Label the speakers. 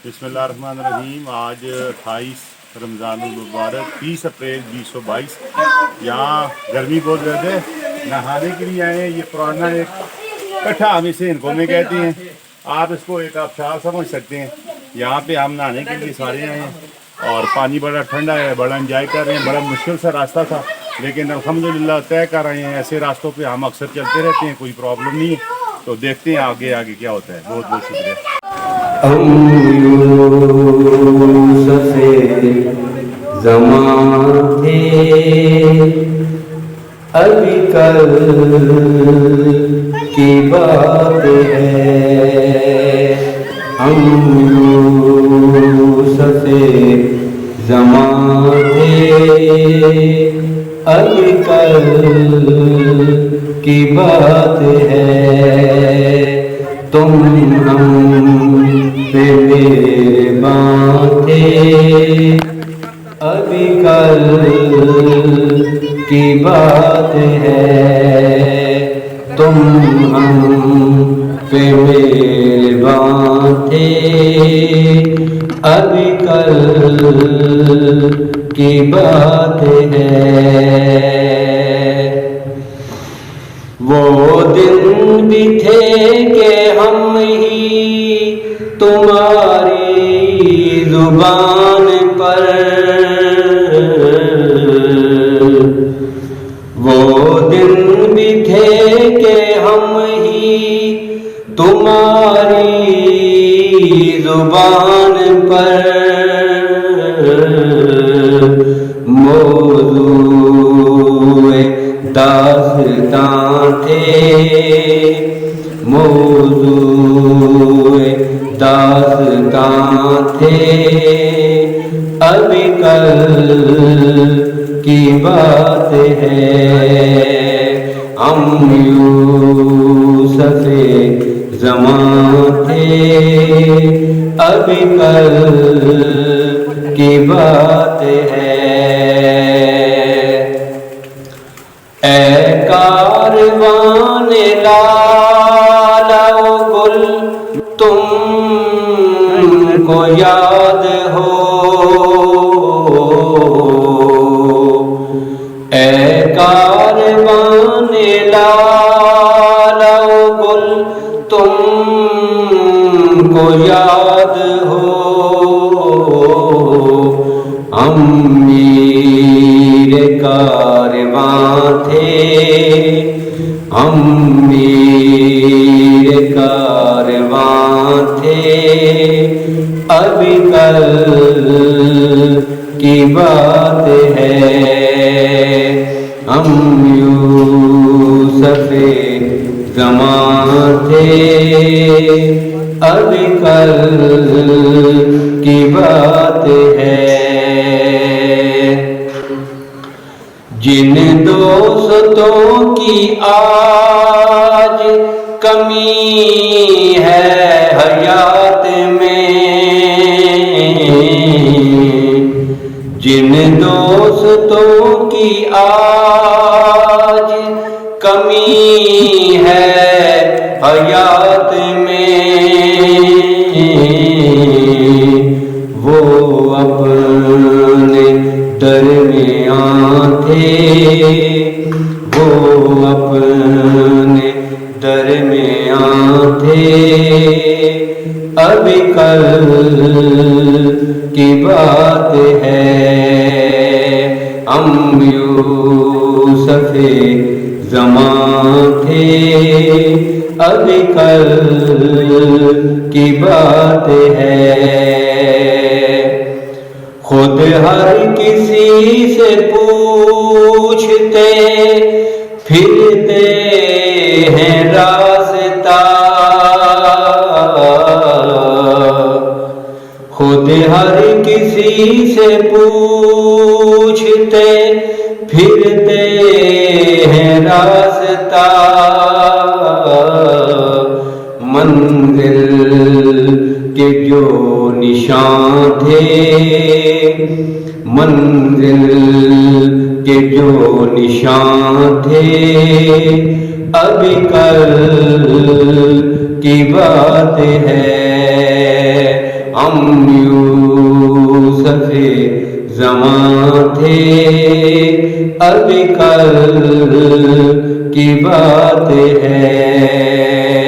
Speaker 1: बिस्मिल्लाहिर्रहमानिर्रहीम। आज 28 रमज़ान मुबारक 30 अप्रैल 2022। यहाँ गर्मी बहुत ज़्यादा है, नहाने के लिए आए हैं। ये पुराना एक कट्ठा हम इसे इनको में कहते हैं, आप इसको एक आबशार समझ सकते हैं। यहाँ पे हम नहाने के लिए सारे आए हैं और पानी बड़ा ठंडा है, बड़ा इंजॉय कर रहे हैं। बड़ा मुश्किल सा रास्ता था लेकिन अल्हम्दुलिल्लाह तय कर रहे हैं। ऐसे रास्तों पे हम अक्सर चलते रहते हैं, कोई प्रॉब्लम नहीं है। तो देखते हैं आगे आगे क्या होता है। बहुत बहुत शुक्रिया।
Speaker 2: थे अभी कल की बात है। हम यूसुफ़े ज़मा थे अभी कल की बात है। तुम हम पे मेहरबान थे अभी कल की बात है। तुम हम पे मेहरबान थे अभी कल की बात है। वो दिन भी थे कि हम ही तुम्हारी जुबान पर, वो दिन भी थे कि हम ही तुम्हारी जुबान पर मौज़ूए दास्तां थे, मौज़ूए दास्तां थे अभी कल की बात है। हम यूसुफ़े ज़मा थे अभी कल की बात है। ऐ कारवाने लाला गुल तुमको याद हो, ऐ कारवाने लाला गुल तुमको याद हो। हम मेरे कारवां थे, हम मेरे कारवां थे अभी कल की बात है। हम यूसुफ़े ज़मा थे अभी कल की बात है। जिन दोस्तों की आज कमी है हयात में, जिन दोस्तों की आज कमी है हयात में, वो अपने दरमियाँ थे, वो अपने दरमियाँ थे अभी कल की बात है। हम यूसुफ़े ज़मा थे अभी कल की बात है। खुद हर किसी से पूछते फिरते हैं रास्ता, खुद हर किसी से पूछते फिरते हैं रास्ता। मंजिल के जो निशान थे, मंजिल के जो निशान थे अभी कल की बात है। हम यूसुफ़े ज़मां थे, अभी कल की बात है।